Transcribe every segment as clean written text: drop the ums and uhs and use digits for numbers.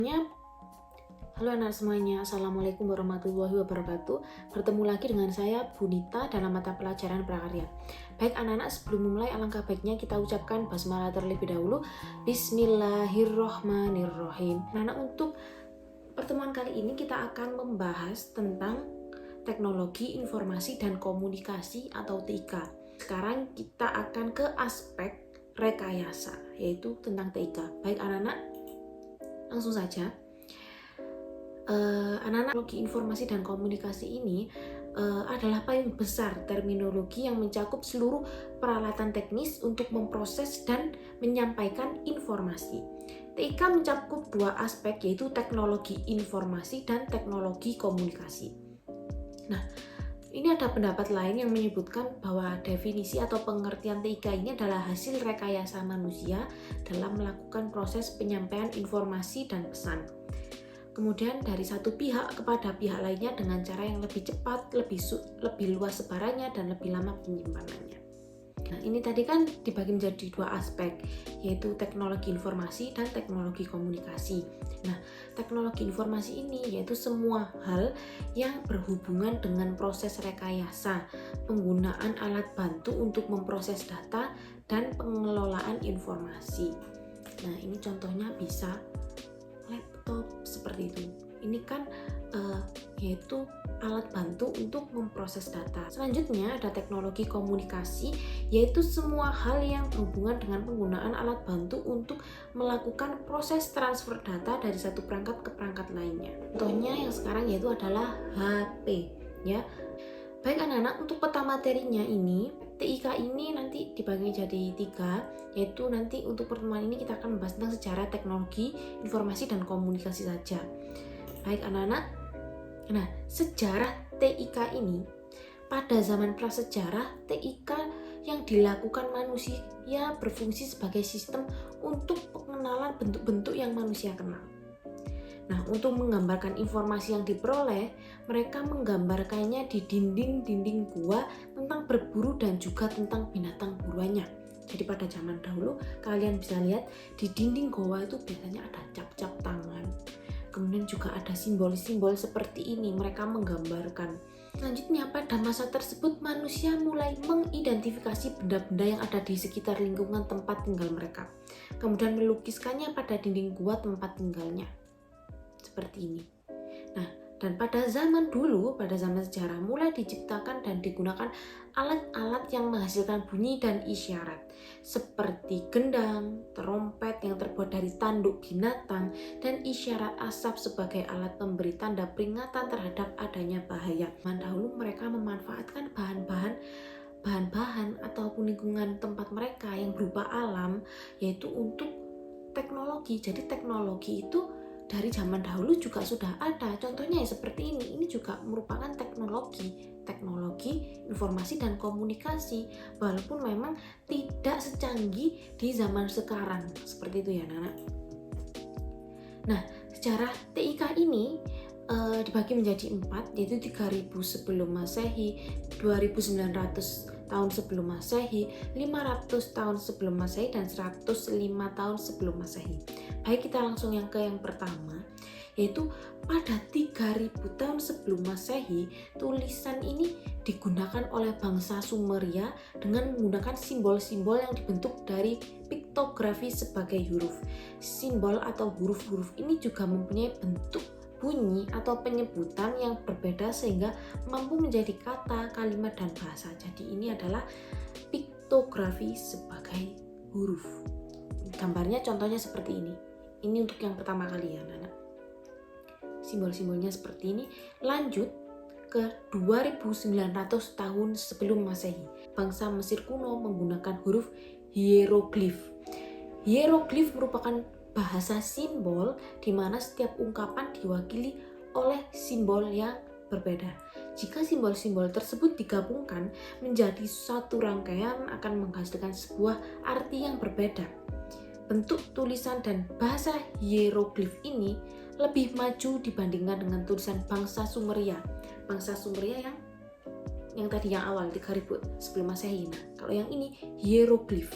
Halo anak semuanya, Assalamualaikum warahmatullahi wabarakatuh. Bertemu lagi dengan saya Bunita dalam mata pelajaran prakarya. Baik anak-anak, sebelum memulai alangkah baiknya kita ucapkan basmalah terlebih dahulu. Bismillahirrohmanirrohim. Anak-anak, untuk pertemuan kali ini kita akan membahas tentang teknologi informasi dan komunikasi atau TIK. Sekarang kita akan ke aspek rekayasa, yaitu tentang TIK. Baik anak-anak, langsung saja. Anak-anak, teknologi informasi dan komunikasi ini adalah payung besar terminologi yang mencakup seluruh peralatan teknis untuk memproses dan menyampaikan informasi. TIK mencakup dua aspek, yaitu teknologi informasi dan teknologi komunikasi. Nah, ini ada pendapat lain yang menyebutkan bahwa definisi atau pengertian TIK ini adalah hasil rekayasa manusia dalam melakukan proses penyampaian informasi dan pesan. Kemudian dari satu pihak kepada pihak lainnya dengan cara yang lebih cepat, lebih luas sebarannya, dan lebih lama penyimpanannya. Nah, ini tadi kan dibagi menjadi dua aspek, yaitu teknologi informasi dan teknologi komunikasi. Nah, teknologi informasi ini yaitu semua hal yang berhubungan dengan proses rekayasa, penggunaan alat bantu untuk memproses data, dan pengelolaan informasi. Nah, ini contohnya bisa laptop seperti itu. Ini kan yaitu alat bantu untuk memproses data. Selanjutnya ada teknologi komunikasi, yaitu semua hal yang berhubungan dengan penggunaan alat bantu untuk melakukan proses transfer data dari satu perangkat ke perangkat lainnya. Contohnya yang sekarang yaitu adalah HP, ya. Baik anak-anak, untuk peta materinya ini, TIK ini nanti dibagi jadi 3, yaitu nanti untuk pertemuan ini kita akan membahas tentang sejarah teknologi, informasi, dan komunikasi saja. Baik anak-anak, nah sejarah TIK ini, pada zaman prasejarah, TIK yang dilakukan manusia berfungsi sebagai sistem untuk pengenalan bentuk-bentuk yang manusia kenal. Nah, untuk menggambarkan informasi yang diperoleh, mereka menggambarkannya di dinding-dinding gua tentang berburu dan juga tentang binatang buruannya. Jadi pada zaman dahulu, kalian bisa lihat di dinding goa itu biasanya ada cap-cap tangan. Kemudian juga ada simbol-simbol seperti ini, mereka menggambarkan. Selanjutnya, pada masa tersebut manusia mulai mengidentifikasi benda-benda yang ada di sekitar lingkungan tempat tinggal mereka. Kemudian melukiskannya pada dinding gua tempat tinggalnya. Seperti ini. Nah, dan pada zaman dulu, pada zaman sejarah, mulai diciptakan dan digunakan alat-alat yang menghasilkan bunyi dan isyarat, seperti gendang, trompet yang terbuat dari tanduk binatang, dan isyarat asap sebagai alat pemberi tanda peringatan terhadap adanya bahaya. Zaman dahulu mereka memanfaatkan bahan-bahan ataupun lingkungan tempat mereka yang berupa alam, yaitu untuk teknologi. Jadi teknologi itu dari zaman dahulu juga sudah ada. Contohnya ya seperti ini juga merupakan teknologi informasi dan komunikasi, walaupun memang tidak secanggih di zaman sekarang. Seperti itu ya anak-anak. Nah, sejarah TIK ini dibagi menjadi 4, yaitu 3000 sebelum Masehi, 2900 tahun sebelum Masehi, 500 tahun sebelum Masehi, dan 105 tahun sebelum Masehi. Baik, kita langsung yang pertama, yaitu pada 3000 tahun sebelum Masehi, tulisan ini digunakan oleh bangsa Sumeria dengan menggunakan simbol-simbol yang dibentuk dari piktografi sebagai huruf. Simbol atau huruf-huruf ini juga mempunyai bentuk bunyi atau penyebutan yang berbeda sehingga mampu menjadi kata, kalimat, dan bahasa. Jadi ini adalah piktografi sebagai huruf. Gambarnya contohnya seperti ini. Ini untuk yang pertama kali ya anak-anak. Simbol-simbolnya seperti ini. Lanjut ke 2900 tahun sebelum Masehi. Bangsa Mesir kuno menggunakan huruf hieroglif. Hieroglif merupakan bahasa simbol di mana setiap ungkapan diwakili oleh simbol yang berbeda. Jika simbol-simbol tersebut digabungkan menjadi satu rangkaian akan menghasilkan sebuah arti yang berbeda. Bentuk tulisan dan bahasa hieroglif ini lebih maju dibandingkan dengan tulisan bangsa Sumeria. Bangsa Sumeria yang tadi yang awal 3000 sebelum Masehi. Nah, kalau yang ini hieroglif.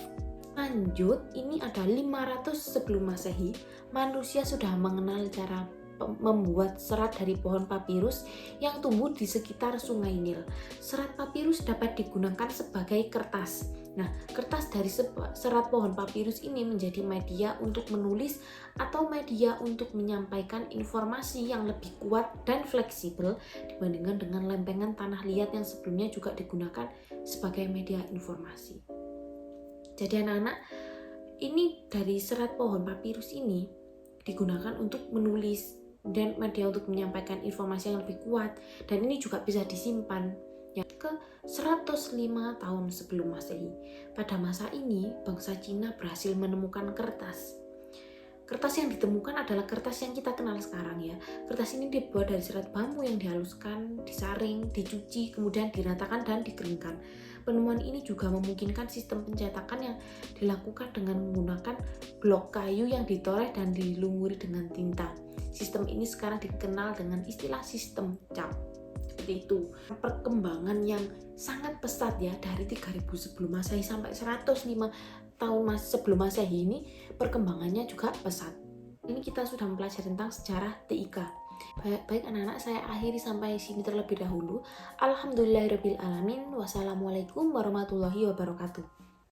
Lanjut, ini ada 500 sebelum Masehi, manusia sudah mengenal cara membuat serat dari pohon papirus yang tumbuh di sekitar Sungai Nil. Serat papirus dapat digunakan sebagai kertas. Nah, kertas dari serat pohon papirus ini menjadi media untuk menulis atau media untuk menyampaikan informasi yang lebih kuat dan fleksibel dibandingkan dengan lempengan tanah liat yang sebelumnya juga digunakan sebagai media informasi. Jadi anak-anak, ini dari serat pohon papirus ini digunakan untuk menulis dan media untuk menyampaikan informasi yang lebih kuat, dan ini juga bisa disimpan ya ke 105 tahun sebelum Masehi. Pada masa ini bangsa Cina berhasil menemukan kertas. Kertas yang ditemukan adalah kertas yang kita kenal sekarang ya. Kertas ini dibuat dari serat bambu yang dihaluskan, disaring, dicuci, kemudian diratakan dan dikeringkan. Penemuan ini juga memungkinkan sistem pencetakan yang dilakukan dengan menggunakan blok kayu yang ditoreh dan dilumuri dengan tinta. Sistem ini sekarang dikenal dengan istilah sistem cap. Seperti itu. Perkembangan yang sangat pesat ya, dari 3000 sebelum Masehi sampai 105 tahun sebelum Masehi ini perkembangannya juga pesat. Ini kita sudah mempelajari tentang sejarah TIK. Baik anak-anak, saya akhiri sampai sini terlebih dahulu. Alhamdulillahirabbil alamin. Wassalamualaikum warahmatullahi wabarakatuh.